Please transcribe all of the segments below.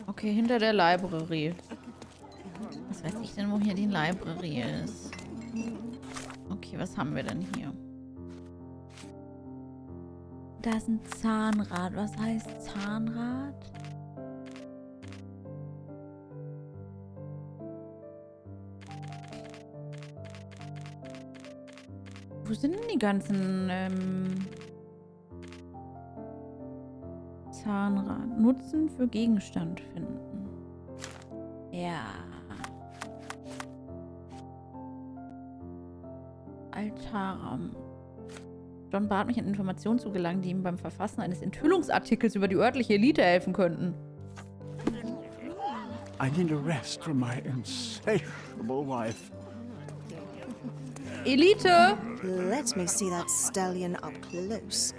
Okay, hinter der Library. Was weiß ich denn, wo hier die Library ist? Okay, was haben wir denn hier? Da ist ein Zahnrad. Was heißt Zahnrad? Wo sind denn die ganzen Zahnrad? Nutzen für Gegenstand finden. Ja. Altarraum. John bat mich, an Informationen zu gelangen, die ihm beim Verfassen eines Enthüllungsartikels über die örtliche Elite helfen könnten. I need a rest from my insatiable life. Elite! Let me see that stallion up close.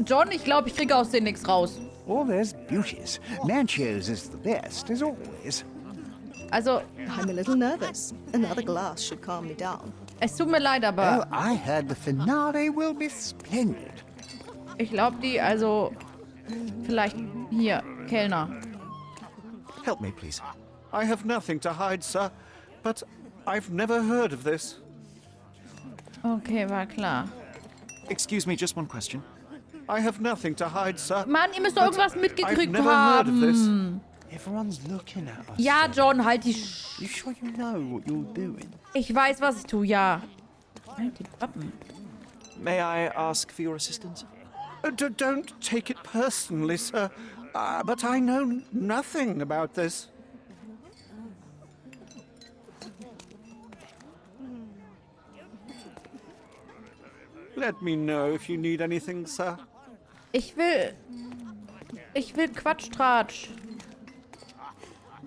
John, ich glaube, ich kriege aus denen nichts raus. Oh, there's beauties. Nancho's is the best, as always. Also, I'm a little nervous. Another glass should calm me down. es tut mir leid, Well, aber I heard the finale will be splendid. ich glaube, vielleicht hier, Kellner. Help me, please. I have nothing to hide, sir, but I've never heard of this. Okay, war klar. Excuse me, just one question. I have nothing to hide, sir. Mann, ihr müsst doch but irgendwas I've mitgekriegt never heard of this. haben. Everyone's looking at us. Ja, John, halt die You sure you know what you're doing? Ich weiß, was ich tue, ja. Halt die Pappen. May I ask for your assistance? Don't take it personally, sir. But I know nothing about this. Let me know if you need anything, sir. Ich will Quatschtratsch.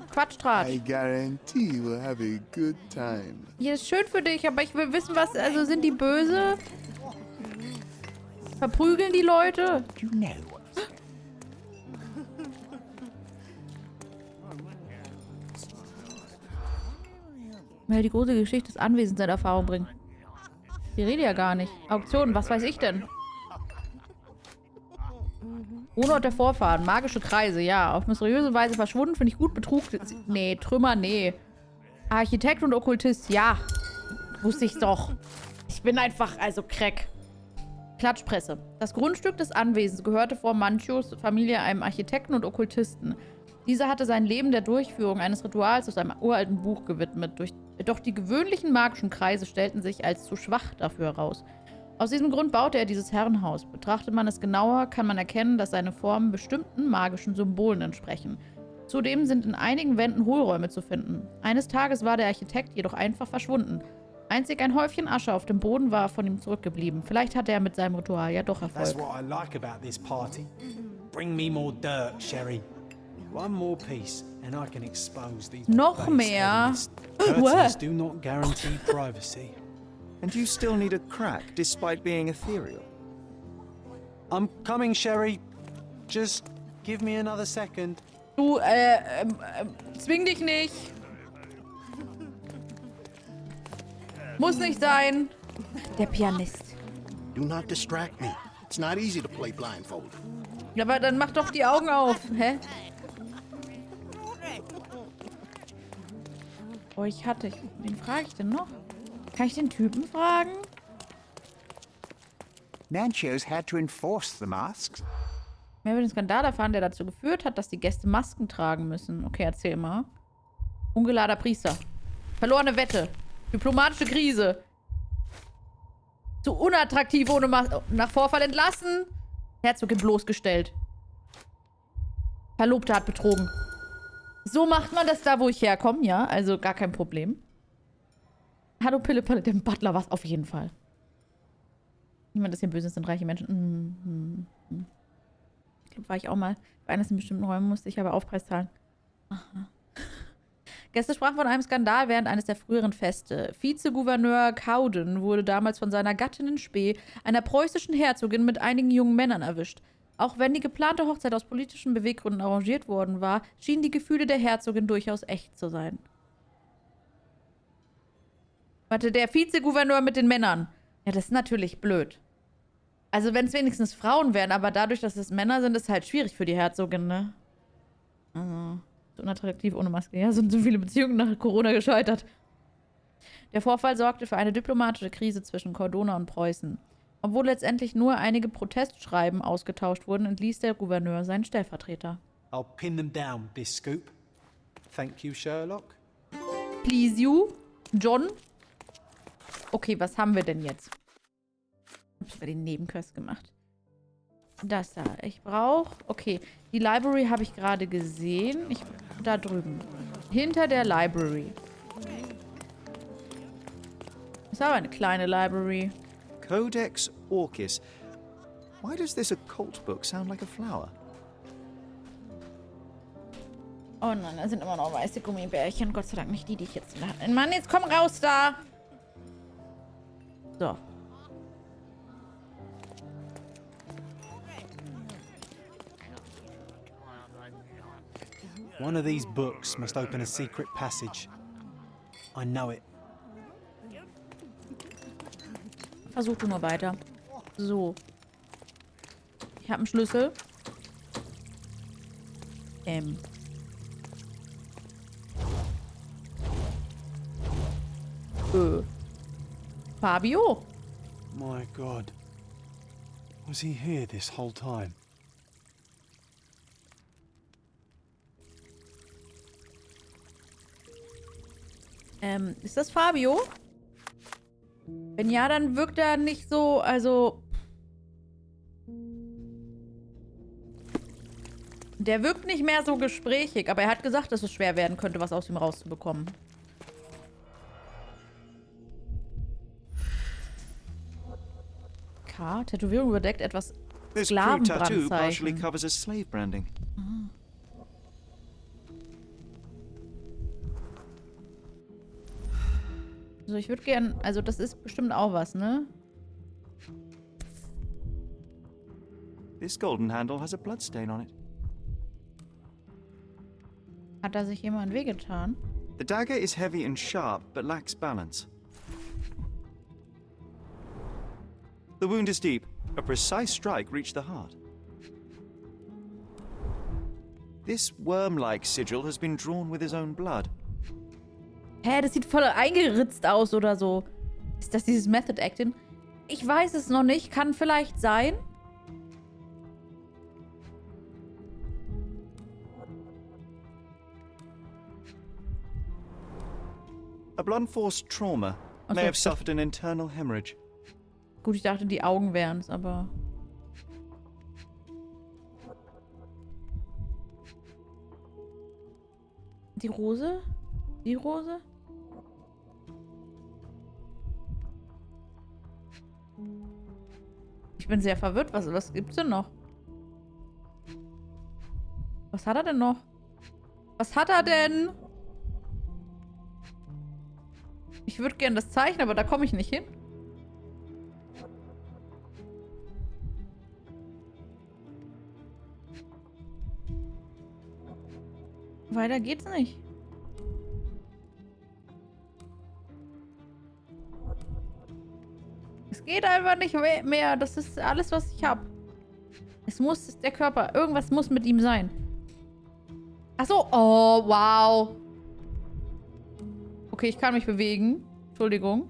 Quatschtratsch. I guarantee you will have a good time. Hier ist schön für dich, aber ich will wissen, also sind die böse? Verprügeln die Leute? You know. Weil die große Geschichte des Anwesens in Erfahrung bringen. Die rede ja gar nicht. Auktionen, was weiß ich denn? Wohnort der Vorfahren, magische Kreise, ja. Auf mysteriöse Weise verschwunden, finde ich gut. Betrug, nee. Trümmer, nee. Architekt und Okkultist, ja. Wusste ich doch. Ich bin einfach, also Crack. Klatschpresse. Das Grundstück des Anwesens gehörte vor Manchos Familie einem Architekten und Okkultisten. Dieser hatte sein Leben der Durchführung eines Rituals aus einem uralten Buch gewidmet. Doch die gewöhnlichen magischen Kreise stellten sich als zu schwach dafür heraus. Aus diesem Grund baute er dieses Herrenhaus. Betrachtet man es genauer, kann man erkennen, dass seine Formen bestimmten magischen Symbolen entsprechen. Zudem sind in einigen Wänden Hohlräume zu finden. Eines Tages war der Architekt jedoch einfach verschwunden. Einzig ein Häufchen Asche auf dem Boden war von ihm zurückgeblieben. Vielleicht hatte er mit seinem Ritual ja doch Erfolg. That's what I like about this party. Bring me more dirt, Sherry. One more piece and I can expose these Noch base mehr? enemies. Curtains do not guarantee privacy. And you still need a crack, despite being ethereal. I'm coming, Sherry. Just give me another second. Du, zwing dich nicht. Muss nicht sein. Der Pianist. Do not distract me. It's not easy to play blindfolded. Ja, aber dann mach doch die Augen auf. Hä? Oh, wen frage ich denn noch? Kann ich den Typen fragen? Nancho's had to enforce the masks. Mehr über den Skandal erfahren, der dazu geführt hat, dass die Gäste Masken tragen müssen. Okay, erzähl mal. Ungeladener Priester. Verlorene Wette. Diplomatische Krise. Zu unattraktiv ohne Maske. Nach Vorfall entlassen. Herzogin bloßgestellt. Verlobte hat betrogen. So macht man das da, wo ich herkomme, ja? Also gar kein Problem. Hallo Pille-Palle, dem Butler was auf jeden Fall. Niemand ist hier böse, sind reiche Menschen. Ich glaube, war ich auch mal. Bei eines in bestimmten Räumen musste ich aber Aufpreis zahlen. Aha. Gäste sprachen von einem Skandal während eines der früheren Feste. Vizegouverneur Cowden wurde damals von seiner Gattin in Spee, einer preußischen Herzogin, mit einigen jungen Männern erwischt. Auch wenn die geplante Hochzeit aus politischen Beweggründen arrangiert worden war, schienen die Gefühle der Herzogin durchaus echt zu sein. Warte, der Vizegouverneur mit den Männern. Ja, das ist natürlich blöd. Also wenn es wenigstens Frauen wären, aber dadurch, dass es Männer sind, ist es halt schwierig für die Herzogin, ne? So unattraktiv ohne Maske. Ja, sind so viele Beziehungen nach Corona gescheitert. Der Vorfall sorgte für eine diplomatische Krise zwischen Cordona und Preußen. Obwohl letztendlich nur einige Protestschreiben ausgetauscht wurden, entließ der Gouverneur seinen Stellvertreter. I'll pin them down, this scoop. Thank you, Sherlock. Please you, John. Okay, was haben wir denn jetzt? Ich habe sogar den Nebenquest gemacht. Das da. Ich brauche... Okay, die Library habe ich gerade gesehen. Da drüben. Hinter der Library. Ist aber eine kleine Library. Codex Orchis. Why does this occult book sound like a flower? Oh nein, da sind immer noch weiße Gummibärchen. Gott sei Dank nicht die, die ich jetzt in der Hand... Mann, jetzt komm raus da! So. One of these books must open a secret passage. I know it. Versuch du nur weiter. So. Ich habe einen Schlüssel. Fabio? My God. Was he here this whole time? Ist das Fabio? Wenn ja, dann wirkt er nicht so, also... Der wirkt nicht mehr so gesprächig, aber er hat gesagt, dass es schwer werden könnte, was aus ihm rauszubekommen. K. Tätowierung überdeckt etwas This crude tattoo partially Sklavenbrandzeichen. covers as slave branding. Also ich würde gern... Also das ist bestimmt auch was, ne? This golden handle has a bloodstain on it. Hat da sich jemand wehgetan? The dagger is heavy and sharp, but lacks balance. The wound is deep. A precise strike reached the heart. This worm-like sigil has been drawn with his own blood. Hä, das sieht voll eingeritzt aus oder so. Ist das dieses Method Acting? Ich weiß es noch nicht. Kann vielleicht sein. A blunt-force trauma may have suffered an internal hemorrhage. Gut, ich dachte, die Augen wären es, aber... Die Rose? Die Rose? Ich bin sehr verwirrt. Was gibt's denn noch? Was hat er denn noch? Was hat er denn? Ich würde gerne das zeichnen, aber da komme ich nicht hin. Weiter geht's nicht. Es geht einfach nicht mehr. Das ist alles, was ich habe. Es muss der Körper. Irgendwas muss mit ihm sein. Ach so. Oh, wow. Okay, ich kann mich bewegen. Entschuldigung.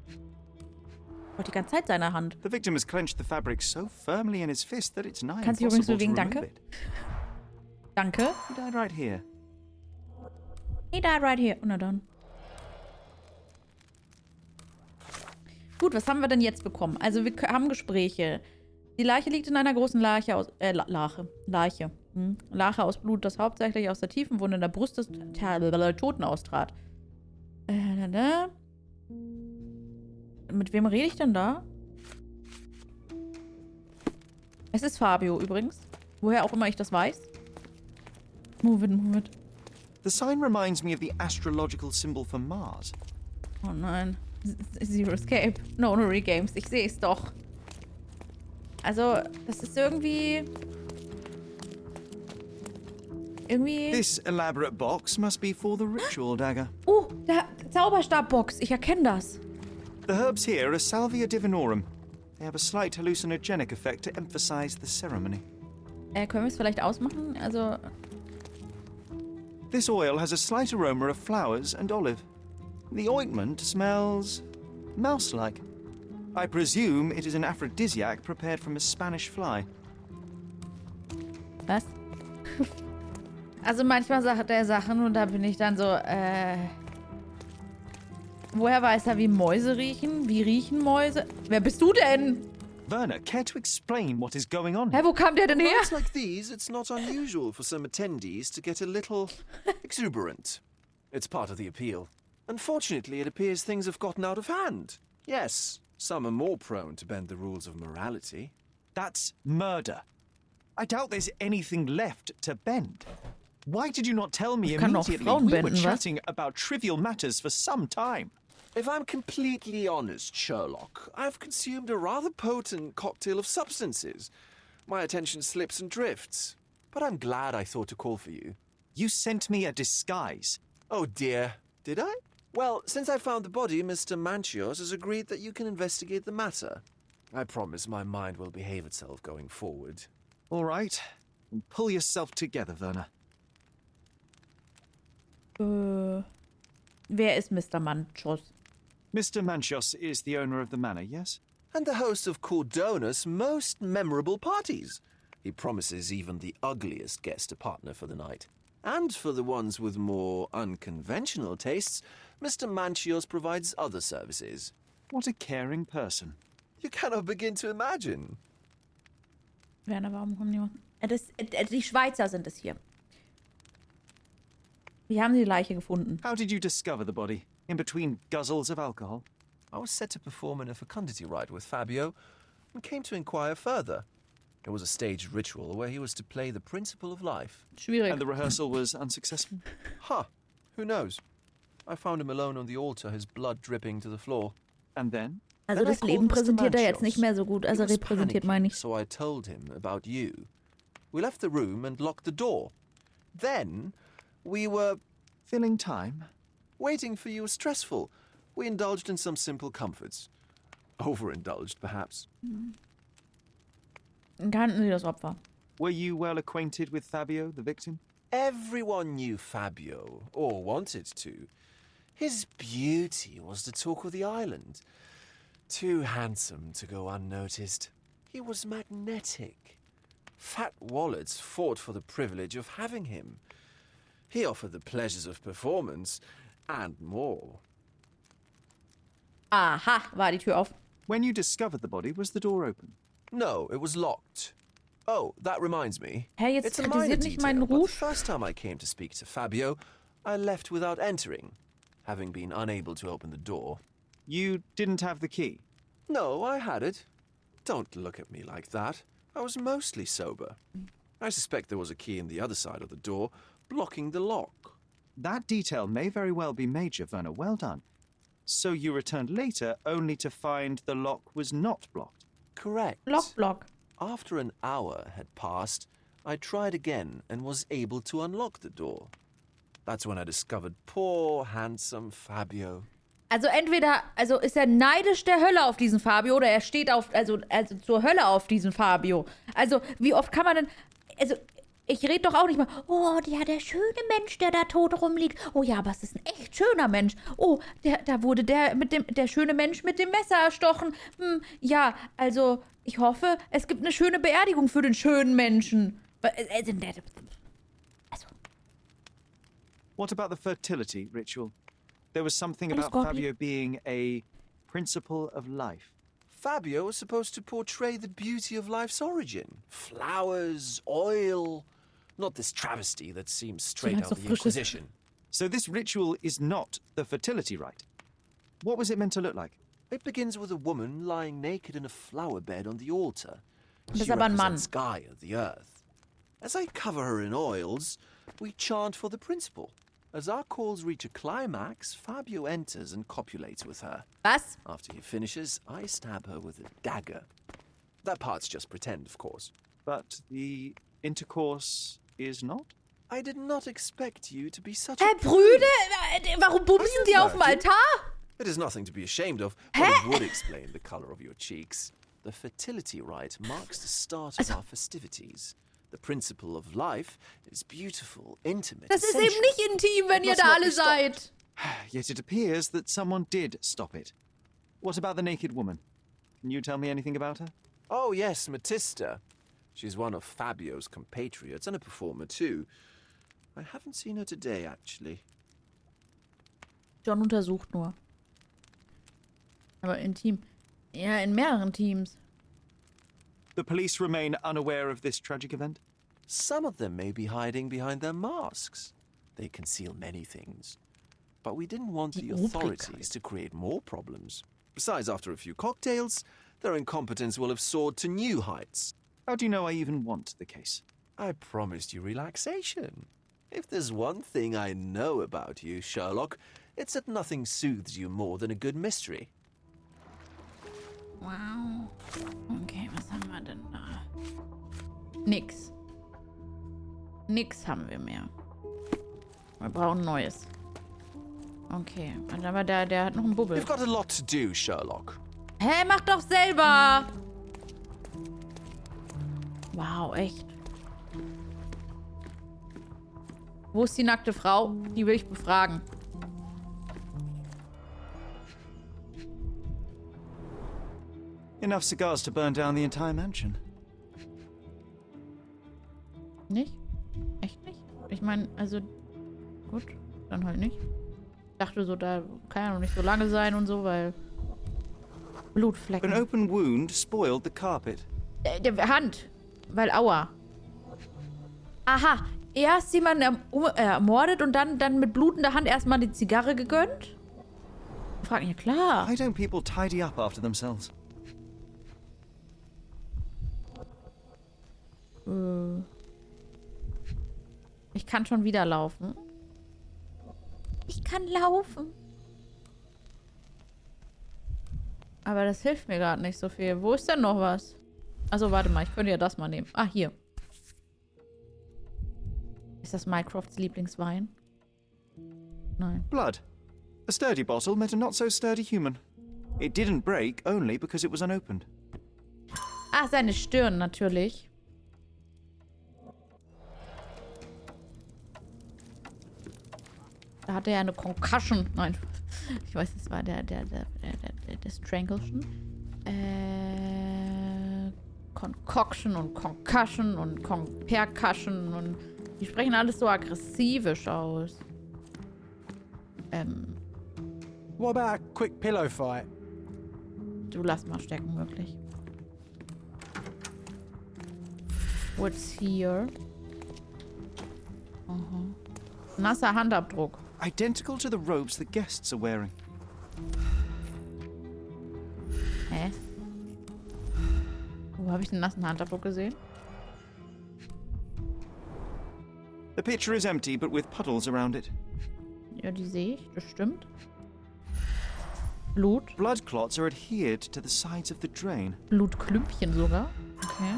Ich wollte die ganze Zeit seine Hand. The victim has clenched the fabric so firmly in his fist that it's nigh Kannst du übrigens impossible to bewegen, remove danke? it. Danke. He died right here. He died right here. Na dann. Gut, was haben wir denn jetzt bekommen? Also wir haben Gespräche. Die Leiche liegt in einer großen Lache aus... Lache. Lache aus Blut, das hauptsächlich aus der tiefen Wunde in der Brust des Toten austrat. Mit wem rede ich denn da? Es ist Fabio übrigens. Woher auch immer ich das weiß. Move it, move it. The sign reminds me of the astrological symbol for Mars. Oh nein. Zero Escape. No Regames. Ich sehe es doch. Also, das ist irgendwie... This elaborate box must be for the ritual dagger. Oh, der Zauberstabbox. Ich erkenne das. The herbs here are Salvia divinorum. They have a slight hallucinogenic effect to emphasize the ceremony. Können wir es vielleicht ausmachen? Also... This oil has a slight aroma of flowers and olive. The ointment smells mouse-like. I presume it is an aphrodisiac prepared from a Spanish fly. Was? Also manchmal sagt er Sachen und da bin ich dann so, woher weiß er, wie Mäuse riechen? Wie riechen Mäuse? Wer bist du denn? Werner, care to explain what is going on? Hä, wo kam der denn her? Nights like these, it's not unusual for some attendees to get a little exuberant. It's part of the appeal. Unfortunately, it appears things have gotten out of hand. Yes, some are more prone to bend the rules of morality. That's murder. I doubt there's anything left to bend. Why did you not tell me Kann auch immediately? Frauen We were benden, was? chatting about trivial matters for some time. If I'm completely honest, Sherlock, I've consumed a rather potent cocktail of substances. My attention slips and drifts. But I'm glad I thought to call for you. You sent me a disguise. Oh dear, did I? Well, since I found the body, Mr. Manchios has agreed that you can investigate the matter. I promise my mind will behave itself going forward. All right. Pull yourself together, Werner. Wer ist Mr. Manchos? Mr. Manchios is the owner of the manor, yes? And the host of Cordona's most memorable parties. He promises even the ugliest guest a partner for the night. And for the ones with more unconventional tastes, Mr. Manchios provides other services. What a caring person. You cannot begin to imagine. Werner, warum kommen die die Schweizer sind es hier. Wie haben sie die Leiche gefunden? How did you discover the body? In between guzzles of alcohol? I was set to perform in a fecundity rite with Fabio and came to inquire further. It was a staged ritual where he was to play the principle of life. Schwierig. And the rehearsal was unsuccessful? Huh, who knows? I found him alone on the altar, his blood dripping to the floor. And then? Also das Leben präsentiert er jetzt nicht mehr so gut, also repräsentiert meine ich. So I told him about you. We left the room and locked the door. Then we were Filling time? waiting for you was stressful. We indulged in some simple comforts. Overindulged, perhaps. Kannten sie das Opfer? Were you well acquainted with Fabio, the victim? Everyone knew Fabio, or wanted to. His beauty was the talk of the island. Too handsome to go unnoticed. He was magnetic. Fat wallets fought for the privilege of having him. He offered the pleasures of performance and more. Aha, war die Tür auf. When you discovered the body, was the door open? No, it was locked. Oh, that reminds me. Hä, jetzt It's a minor kritisiert nicht meinen detail, but the Ruf. first time I came to speak to Fabio, I left without entering, having been unable to open the door. You didn't have the key? No, I had it. Don't look at me like that. I was mostly sober. I suspect there was a key in the other side of the door, blocking the lock. That detail may very well be major, Werner. Well done. So you returned later only to find the lock was not blocked? Correct. Block. After an hour had passed, I tried again and was able to unlock the door. That's when I discovered poor, handsome Fabio. Also entweder, also ist er neidisch der Hölle auf diesen Fabio oder er steht auf, also zur Hölle auf diesen Fabio. Also wie oft kann man denn, also ich rede doch auch nicht mal, oh, der schöne Mensch, der da tot rumliegt. Oh ja, aber es ist ein echt schöner Mensch. Oh, da wurde der schöne Mensch mit dem Messer erstochen. Ja, also ich hoffe, es gibt eine schöne Beerdigung für den schönen Menschen. Also. What about the fertility ritual? There was something Alles about gut. Fabio being a principle of life. Fabio was supposed to portray the beauty of life's origin. Flowers, oil. Not this travesty that seems straight out of the Inquisition. So this ritual is not the fertility rite. What was it meant to look like? It begins with a woman lying naked in a flower bed on the altar. Das ist She aber ein Mann. represents Gaia, the earth. As I cover her in oils, we chant for the principle. As our calls reach a climax, Fabio enters and copulates with her. Was? After he finishes, I stab her with a dagger. That part's just pretend, of course. But the intercourse is not? I did not expect you to be such Hä, a Brüder? Warum bumsen die auf dem Altar? It is nothing to be ashamed of, but it would explain the color of your cheeks. The fertility rite marks the start of our festivities. The principle of life is beautiful, intimate, Das ist essential. eben nicht intim, wenn It ihr must da not alle be stopped. seid. Yet it appears that someone did stop it. What about the naked woman? Can you tell me anything about her? Oh, yes, Matista. She's one of Fabio's compatriots and a performer, too. I haven't seen her today, actually. John untersucht nur. Aber intim. Ja, in mehreren Teams. The police remain unaware of this tragic event? Some of them may be hiding behind their masks. They conceal many things. But we didn't want Die the authorities to create more problems. Besides, after a few cocktails, their incompetence will have soared to new heights. How do you know I even want the case? I promised you relaxation. If there's one thing I know about you, Sherlock, it's that nothing soothes you more than a good mystery. Wow. Okay, was haben wir denn da? Nix. Nix haben wir mehr. Wir brauchen Neues. Okay, aber der hat noch einen Bubbel. We've got a lot to do, Sherlock. Hä, mach doch selber! Wow, echt. Wo ist die nackte Frau? Die will ich befragen. Enough cigars to burn down the entire mansion. Nicht? Echt nicht? Ich meine, also... Gut, dann halt nicht. Ich dachte so, da kann ja noch nicht so lange sein und so, weil... Blutflecken. An open wound spoiled the carpet. Der Hand. Weil, aua. Aha. Erst jemanden ermordet und dann mit blutender Hand erstmal die Zigarre gegönnt? Fragen, ja klar. Why don't people tidy up after themselves? Ich kann schon wieder laufen. Ich kann laufen. Aber das hilft mir gerade nicht so viel. Wo ist denn noch was? Achso, warte mal. Ich könnte ja das mal nehmen. Ah, hier. Ist das Mycrofts Lieblingswein? Nein. Blood. A sturdy bottle met a not so sturdy human. It didn't break only because it was unopened. Ah, seine Stirn natürlich. Da hatte er eine Concussion. Nein. Ich weiß, das war der Strangletion. Concoction und Concussion und Percussion und die sprechen alles so aggressivisch aus. What about a quick pillow fight? Du lass mal stecken, wirklich. What's here? Aha. Nasser Handabdruck. Identical to the robes the guests are wearing. Hä? Wo habe ich den nassen Handabdruck gesehen? The pitcher is empty, but with puddles around it. Ja, die sehe ich. Das stimmt. Blut. Blood clots are adhered to the sides of the drain. Blutklümpchen sogar. Okay.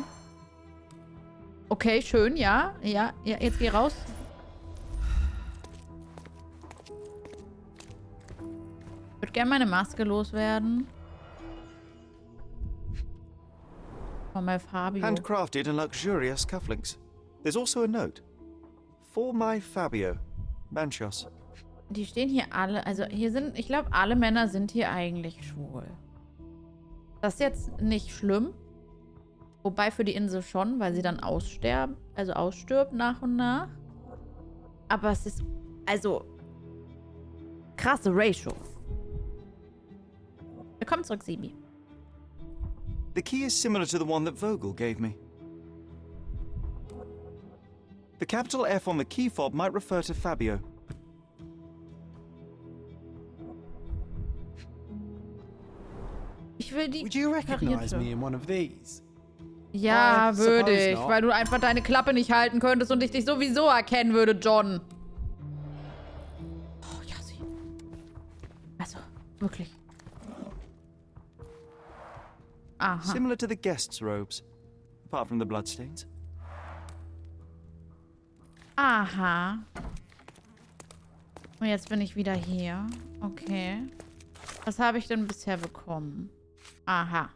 Okay, schön, ja. Ja, jetzt geh raus. Ich würde gerne meine Maske loswerden. Von my Fabio. Handcrafted and luxurious cufflinks. There's also a note. For my Fabio. Manchos. Die stehen hier alle, also hier sind, ich glaube, alle Männer sind hier eigentlich schwul. Das ist jetzt nicht schlimm. Wobei für die Insel schon, weil sie dann ausstirbt nach und nach. Aber es ist, also, krasse Ratio. Willkommen zurück, Sibi. The key is similar to the one that Vogel gave me. The capital F on the key fob might refer to Fabio. Ich will die Would you recognize karierte. me in one of these? Ja, I würde suppose ich, not. weil du einfach deine Klappe nicht halten könntest und ich dich sowieso erkennen würde, John. Oh, ja, sie. Also, wirklich. Aha. Similar to the guests' robes. Apart from the bloodstains. Aha. Und jetzt bin ich wieder hier. Okay. Was habe ich denn bisher bekommen? Aha.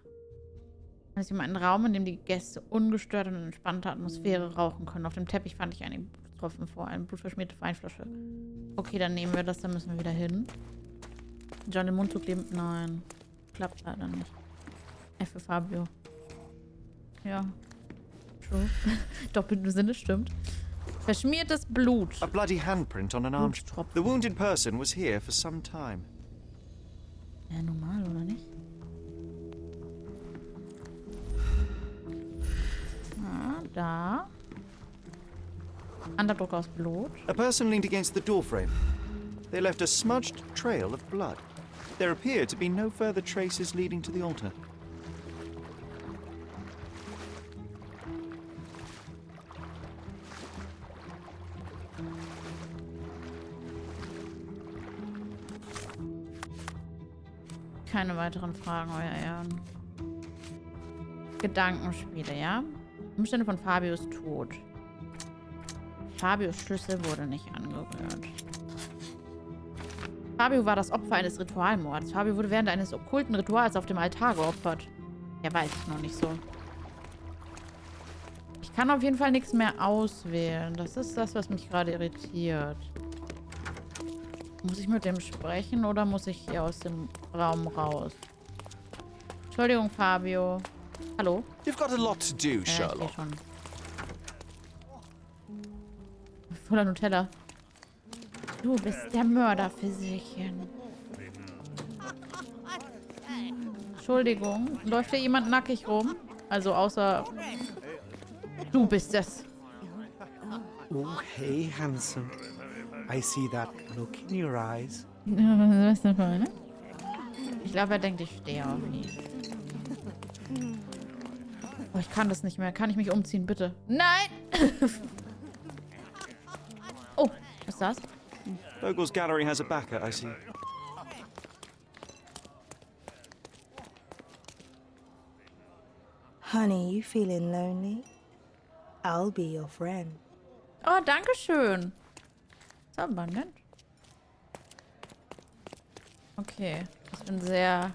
Es ist immer ein Raum, in dem die Gäste ungestört und in entspannter Atmosphäre rauchen können. Auf dem Teppich fand ich einige Blutstropfen vor, eine blutverschmierte Weinflasche. Okay, dann nehmen wir das, dann müssen wir wieder hin. John den Mund zu kleben? Nein. Klappt leider nicht. F für Fabio. Ja. True. Doppelten Sinne, stimmt. Verschmiertes Blut. A bloody handprint on an arm. Blutstropfen. The wounded person was here for some time. Ja, normal, oder nicht? Ah, da. Underdruck aus Blut. A person leaned against the doorframe. They left a smudged trail of blood. There appear to be no further traces leading to the altar. Keine weiteren Fragen, euer Ehren. Gedankenspiele, ja? Umstände von Fabius Tod. Fabius Schlüssel wurde nicht angerührt. Fabio war das Opfer eines Ritualmords. Fabio wurde während eines okkulten Rituals auf dem Altar geopfert. Ja, weiß ich noch nicht so. Ich kann auf jeden Fall nichts mehr auswählen. Das ist das, was mich gerade irritiert. Muss ich mit dem sprechen oder muss ich hier aus dem Raum raus? Entschuldigung, Fabio. Hallo? You've got a lot to do, Ja, ich Sherlock. geh schon. Voller Nutella. Du bist der Mörderphysician. Entschuldigung. Läuft hier jemand nackig rum? Also außer... Du bist es. Oh, hey, handsome. I see that look in your eyes. Was ist das für eine? Ich glaube, er denkt, ich stehe auf ihn. Oh, ich kann das nicht mehr. Kann ich mich umziehen, bitte? Nein! Oh, was ist das? Bogle's gallery has a backer, I see. Honey, you feeling lonely? I'll be your friend. Oh, danke schön. So, nett. Okay. Ich bin sehr...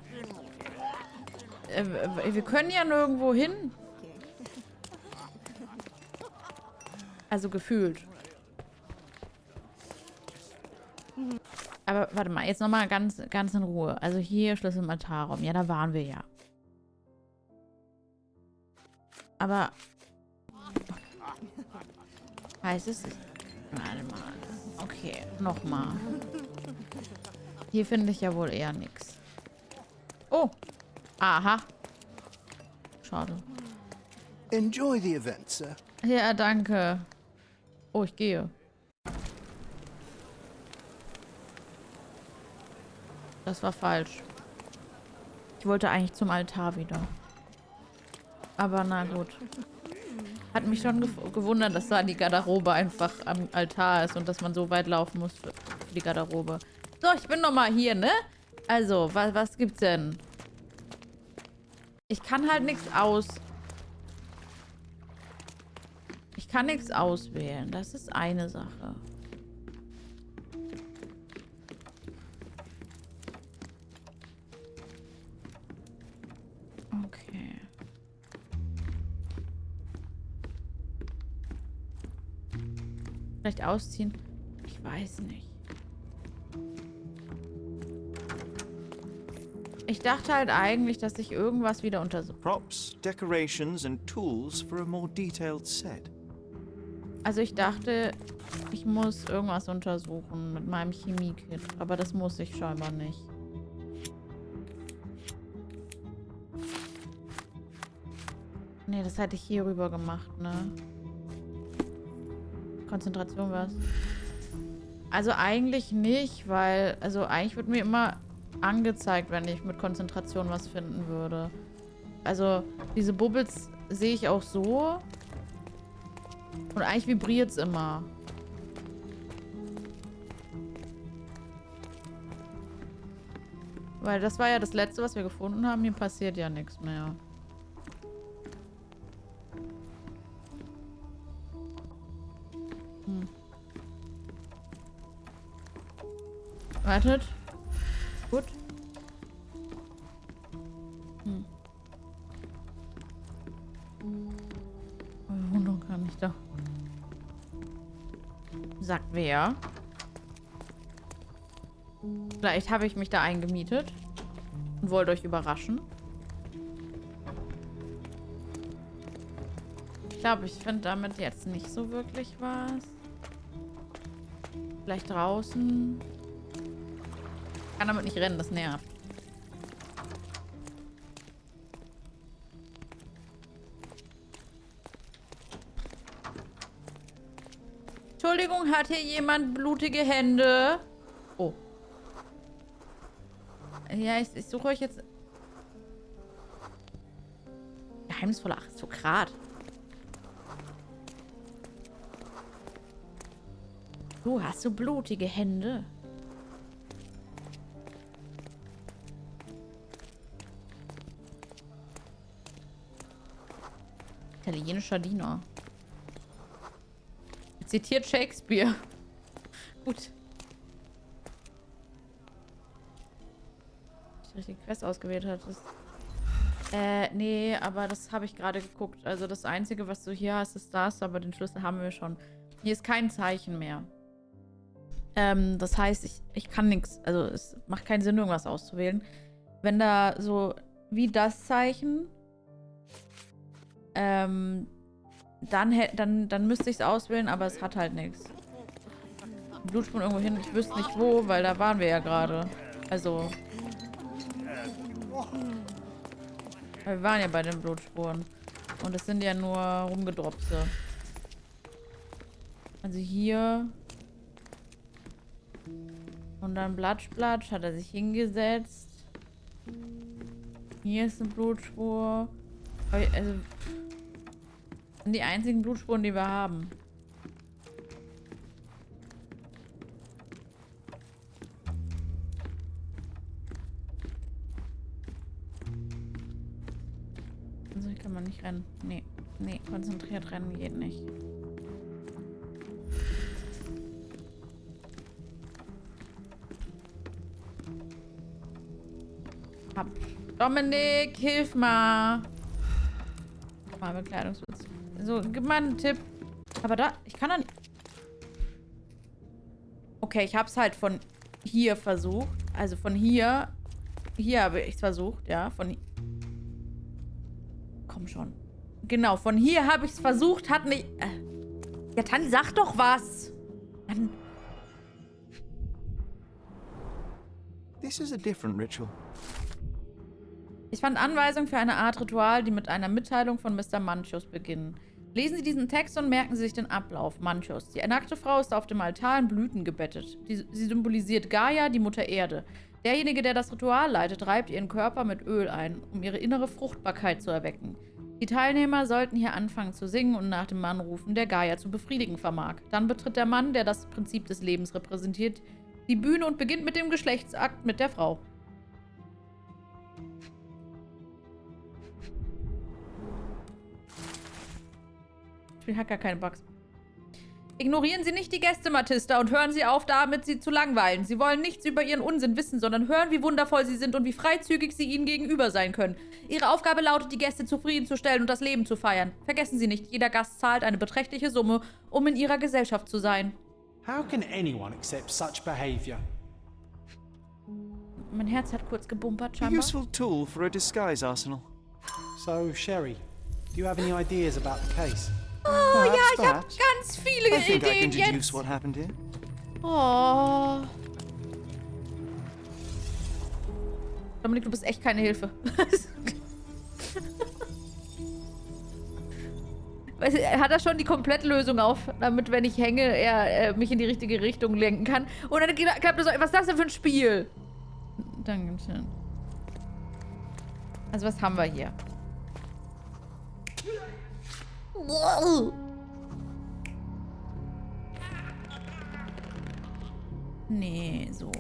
wir können ja nirgendwo hin. Also gefühlt. Aber warte mal, jetzt nochmal ganz in Ruhe. Also hier Schlüssel im Altarraum. Ja, da waren wir ja. Aber... heißt es... Warte mal. Okay, nochmal. Hier finde ich ja wohl eher nichts. Oh. Aha. Schade. Enjoy the event, sir. Ja, danke. Oh, ich gehe. Das war falsch. Ich wollte eigentlich zum Altar wieder. Aber na gut. Hat mich schon gewundert, dass da die Garderobe einfach am Altar ist und dass man so weit laufen muss für die Garderobe. So, ich bin nochmal hier, ne? Also, was gibt's denn? Ich kann halt nichts Ich kann nichts auswählen. Das ist eine Sache. Okay. Vielleicht ausziehen? Ich weiß nicht. Ich dachte halt eigentlich, dass ich irgendwas wieder untersuche. Props, decorations and tools for a more detailed set. Also ich dachte, ich muss irgendwas untersuchen mit meinem Chemie-Kit. Aber das muss ich scheinbar nicht. Nee, das hätte ich hier rüber gemacht, ne? Konzentration was? Also eigentlich nicht, weil... Also eigentlich wird mir immer angezeigt, wenn ich mit Konzentration was finden würde. Also diese Bubbles sehe ich auch so. Und eigentlich vibriert es immer. Weil das war ja das Letzte, was wir gefunden haben. Hier passiert ja nichts mehr. Wartet. Gut. Sagt wer? Vielleicht habe ich mich da eingemietet und wollte euch überraschen. Ich glaube, ich finde damit jetzt nicht so wirklich was. Vielleicht draußen. Ich kann damit nicht rennen, das nervt. Entschuldigung, hat hier jemand blutige Hände? Oh. Ja, ich suche euch jetzt... Geheimnisvoller Aristokrat. Du hast so blutige Hände. Italienischer Diener. Zitiert Shakespeare. Gut. Ich die richtige Quest ausgewählt hat. Nee, aber das habe ich gerade geguckt. Also das Einzige, was du hier hast, ist das, aber den Schlüssel haben wir schon. Hier ist kein Zeichen mehr. Das heißt, ich kann nichts. Also es macht keinen Sinn, irgendwas auszuwählen. Wenn da so wie das Zeichen, dann müsste ich es auswählen, aber es hat halt nichts. Blutspuren irgendwo hin, ich wüsste nicht wo, weil da waren wir ja gerade. Also. Wir waren ja bei den Blutspuren. Und es sind ja nur Rumgedropse. Also hier. Und dann Blatsch, hat er sich hingesetzt. Hier ist eine Blutspur. Also. Das sind die einzigen Blutspuren, die wir haben. Also hier kann man nicht rennen. Nee. Nee, konzentriert rennen geht nicht. Dominik, hilf mal. Mal Bekleidungsschutz. So, gib mal einen Tipp. Aber da, ich kann doch nicht. Okay, ich hab's halt von hier versucht. Also von hier. Hier habe ich es versucht, ja. Von. Komm schon. Genau, von hier habe ich es versucht, hat nicht. Ja, Tani, sag doch was. Mann. This is a different ritual. Ich fand Anweisungen für eine Art Ritual, die mit einer Mitteilung von Mr. Manchus beginnen. Lesen Sie diesen Text und merken Sie sich den Ablauf. Manchus. Die nackte Frau ist auf dem Altar in Blüten gebettet. Sie symbolisiert Gaia, die Mutter Erde. Derjenige, der das Ritual leitet, reibt ihren Körper mit Öl ein, um ihre innere Fruchtbarkeit zu erwecken. Die Teilnehmer sollten hier anfangen zu singen und nach dem Mann rufen, der Gaia zu befriedigen vermag. Dann betritt der Mann, der das Prinzip des Lebens repräsentiert, die Bühne und beginnt mit dem Geschlechtsakt mit der Frau. Das Spiel hat gar keine Bugs. Ignorieren Sie nicht die Gäste, Matista, und hören Sie auf, damit sie zu langweilen. Sie wollen nichts über ihren Unsinn wissen, sondern hören, wie wundervoll sie sind und wie freizügig sie ihnen gegenüber sein können. Ihre Aufgabe lautet, die Gäste zufriedenzustellen und das Leben zu feiern. Vergessen Sie nicht, jeder Gast zahlt eine beträchtliche Summe, um in ihrer Gesellschaft zu sein. How can anyone accept such behavior? Mein Herz hat kurz gebumpert, A scheinbar. useful tool for a disguise arsenal. So, Sherry, do you have any ideas about the case? Oh ja, ich habe perhaps. ganz viele I think I can Ideen deduce jetzt. what happened here. Oh. Dominik, du bist echt keine Hilfe. Weißt du, hat er schon die Komplettlösung auf, damit, wenn ich hänge, er mich in die richtige Richtung lenken kann. Und dann klappt das so. Was ist das denn für ein Spiel? Dankeschön. Also, was haben wir hier? Wow. Nee, so.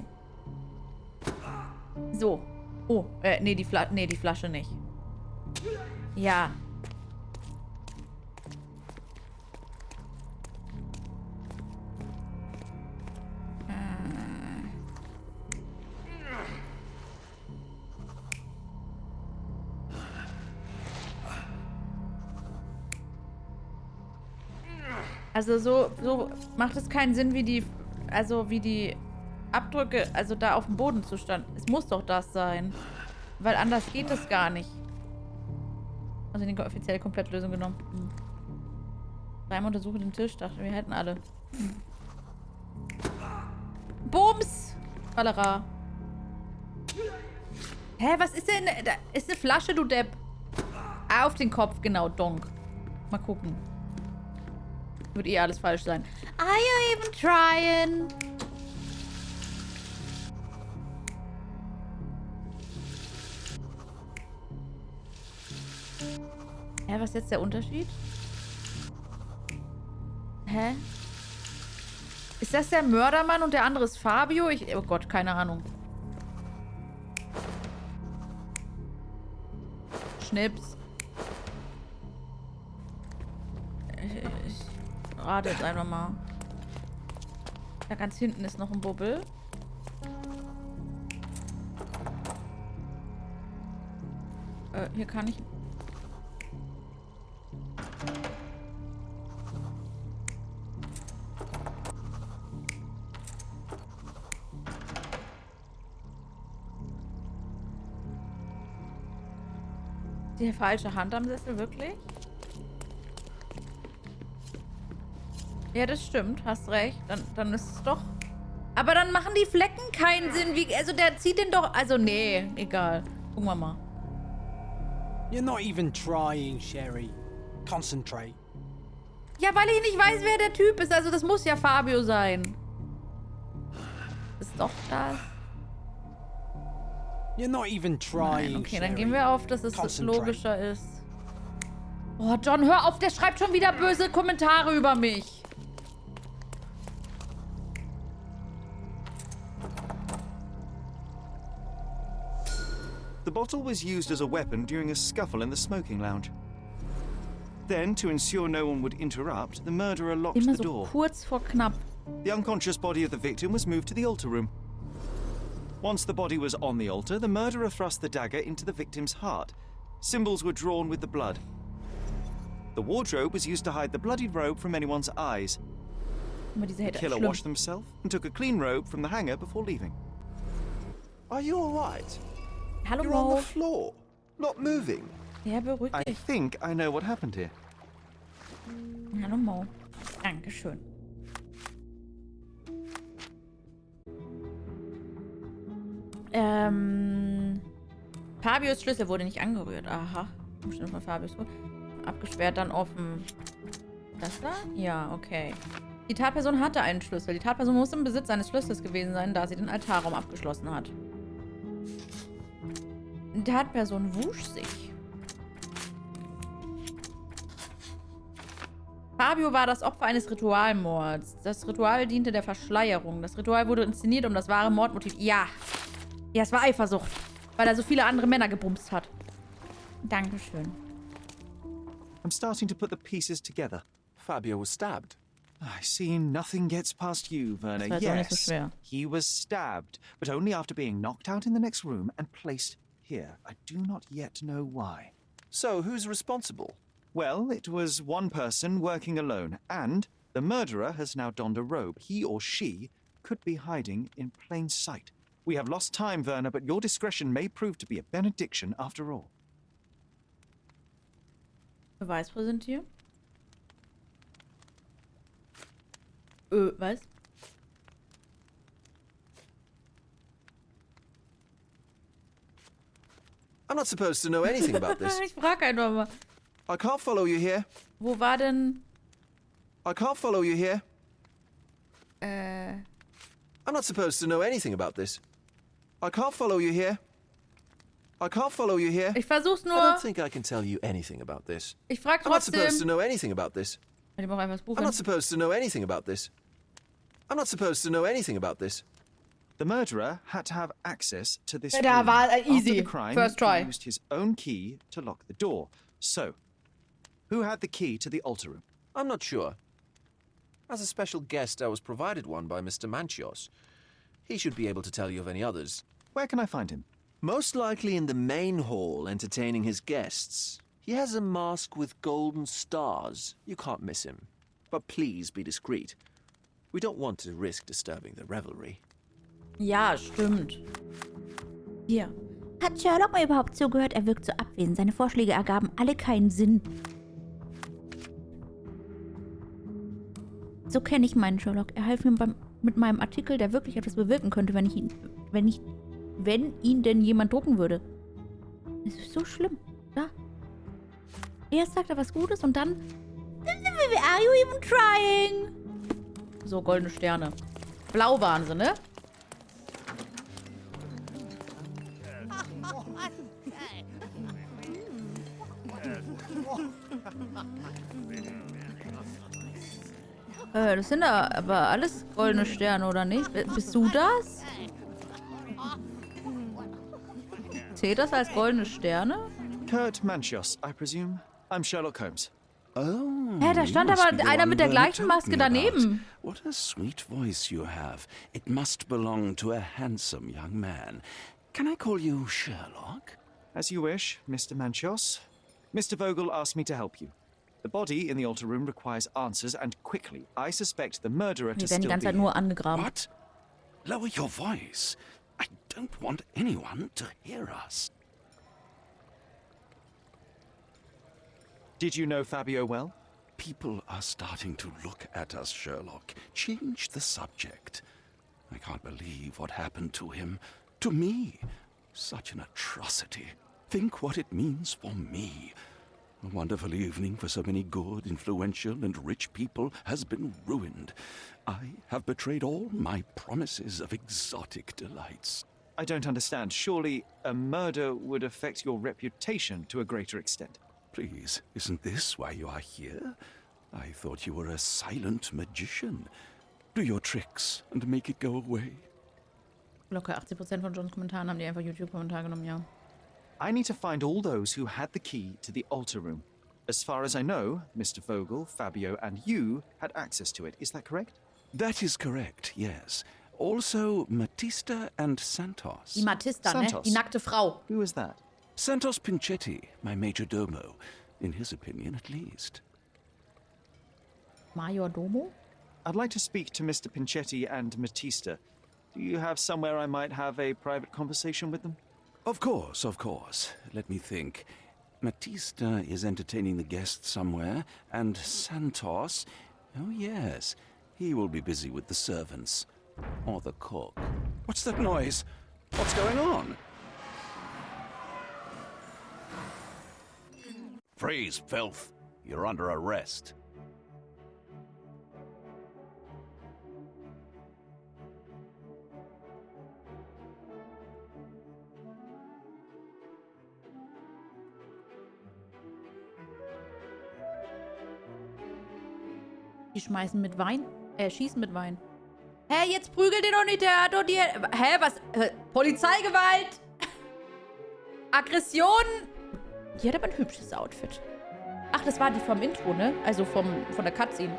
So. Oh, nee, die Flasche nicht. Ja. Also so macht es keinen Sinn, wie die Abdrücke, also da auf dem Bodenzustand. Es muss doch das sein. Weil anders geht es gar nicht. Also die offizielle Komplettlösung genommen. Dreimal untersuche den Tisch. Dachte, wir hätten alle. Bums! Cholera. Hä, was ist denn? Da ist eine Flasche, du Depp. Auf den Kopf, genau, donk. Mal gucken. Wird eh alles falsch sein. Are you even trying? Hä, was ist jetzt der Unterschied? Hä? Ist das der Mördermann und der andere ist Fabio? Oh Gott, keine Ahnung. Schnips. Ich rate jetzt einfach mal. Da ganz hinten ist noch ein Bubbel. Hier kann ich... Die falsche Hand am Sessel, wirklich? Ja, das stimmt. Hast recht. Dann ist es doch... Aber dann machen die Flecken keinen Sinn. Also der zieht den doch... Also nee, egal. Gucken wir mal. You're not even trying, Sherry. Concentrate. Ja, weil ich nicht weiß, wer der Typ ist. Also das muss ja Fabio sein. Ist doch das. You're not even trying, Nein, okay, Sherry. dann gehen wir auf, dass es logischer ist. Oh, John, hör auf. Der schreibt schon wieder böse Kommentare über mich. The bottle was used as a weapon during a scuffle in the smoking lounge. Then, to ensure no one would interrupt, the murderer locked Immer the so door. kurz vor knapp. The unconscious body of the victim was moved to the altar room. Once the body was on the altar, the murderer thrust the dagger into the victim's heart. Symbols were drawn with the blood. The wardrobe was used to hide the bloodied robe from anyone's eyes. Immer diese The Hater. killer Schlimm. washed himself and took a clean robe from the hanger before leaving. Are you all right? Hallo, You're on Mo. the floor, not moving. Ja, beruhig I dich. think I know what happened here. Hallo, Mo. Dankeschön. Fabios Schlüssel wurde nicht angerührt. Aha. Umstände von Fabios. Abgesperrt, dann offen. Das da? Ja, okay. Die Tatperson hatte einen Schlüssel. Die Tatperson muss im Besitz eines Schlüssels gewesen sein, da sie den Altarraum abgeschlossen hat. Die Tatperson wusch sich. Fabio war das Opfer eines Ritualmords. Das Ritual diente der Verschleierung. Das Ritual wurde inszeniert, um das wahre Mordmotiv... Ja. Ja, es war Eifersucht. Weil er so viele andere Männer gebumst hat. Dankeschön. I'm starting to put the pieces together. Fabio was stabbed. I see nothing gets past you, Werner. Das war jetzt auch nicht so Yes, schwer. he was stabbed, but only after being knocked out in the next room and placed here. I do not yet know why. So, who's responsible? Well, it was one person working alone, and the murderer has now donned a robe. He or she could be hiding in plain sight. We have lost time, Werner, but your discretion may prove to be a benediction after all. Beweis präsentieren. Was? I'm not supposed to know anything about this. Ich frag einfach mal. I can't follow you here. Wo war denn... I can't follow you here. I'm not supposed to know anything about this. I can't follow you here. I can't follow you here. Ich versuch's I nur. don't think I can tell you anything about this. Ich frag I'm not supposed to trotzdem. know anything about this. Ich brauch einfach das Buch. I'm not supposed to know anything about this. I'm not supposed to know anything about this. The murderer had to have access to this Da room. war After easy. the crime, First try. he used his own key to lock the door. So, who had the key to the altar room? I'm not sure. As a special guest, I was provided one by Mr. Manchios. He should be able to tell you of any others. Where can I find him? Most likely in the main hall, entertaining his guests. He has a mask with golden stars. You can't miss him. but please be discreet. We don't want to risk disturbing the revelry. Ja, stimmt. Hier. Hat Sherlock mir überhaupt zugehört? Er wirkt so abwesend. Seine Vorschläge ergaben alle keinen Sinn. So kenne ich meinen Sherlock. Er half mir mit meinem Artikel, der wirklich etwas bewirken könnte, wenn ihn denn jemand drucken würde. Es ist so schlimm. Da. Erst sagt er was Gutes und dann... Are you even trying? So, goldene Sterne. Blau waren sie, ne? Das sind aber alles goldene Sterne, oder nicht? Bist du das? Zählt das als goldene Sterne? Kurt Manchios, I presume. I'm Sherlock Holmes. Oh, Hä, da stand aber einer mit der gleichen Maske daneben. What a sweet voice you have. It must belong to a handsome young man. Can I call you Sherlock? As you wish, Mr. Manchios. Mr. Vogel asked me to help you. The body in the altar room requires answers, and quickly. I suspect the murderer to Wir werden still die be ganze Zeit nur angegraben. What? Lower your voice. I don't want anyone to hear us. Did you know Fabio well? People are starting to look at us, Sherlock. Change the subject. I can't believe what happened to him. To me. Such an atrocity. Think what it means for me. A wonderful evening for so many good, influential, and rich people has been ruined. I have betrayed all my promises of exotic delights. I don't understand. Surely a murder would affect your reputation to a greater extent. Please, isn't this why you are here? I thought you were a silent magician. Do your tricks and make it go away. Locker 80% von Johns Kommentaren haben die einfach YouTube-Kommentar genommen, ja. I need to find all those who had the key to the altar room. As far as I know, Mr. Vogel, Fabio, and you had access to it. Is that correct? That is correct, yes. Also, Matista and Santos. Die Matista, ne? Santos. Die nackte Frau. Who is that? Santos Pinchetti, my major domo. In his opinion, at least. Major Domo? I'd like to speak to Mr. Pinchetti and Matista. Do you have somewhere I might have a private conversation with them? Of course, of course. Let me think. Matista is entertaining the guests somewhere, and Santos... Oh, yes. He will be busy with the servants. Or the cook. What's that noise? What's going on? Freeze, filth. You're under arrest. Die schmeißen mit Wein? Schießen mit Wein. Hä, jetzt prügelt ihr doch nicht, der hat doch die... Hä, was? Polizeigewalt? Aggression? Die hat aber ein hübsches Outfit. Ach, das war die vom Intro, ne? Also von der Cutscene.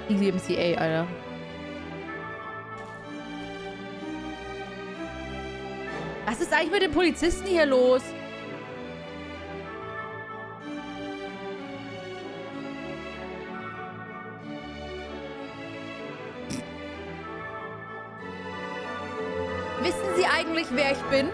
Easy MCA, Alter. Was ist eigentlich mit den Polizisten hier los? Wissen Sie eigentlich, wer ich bin?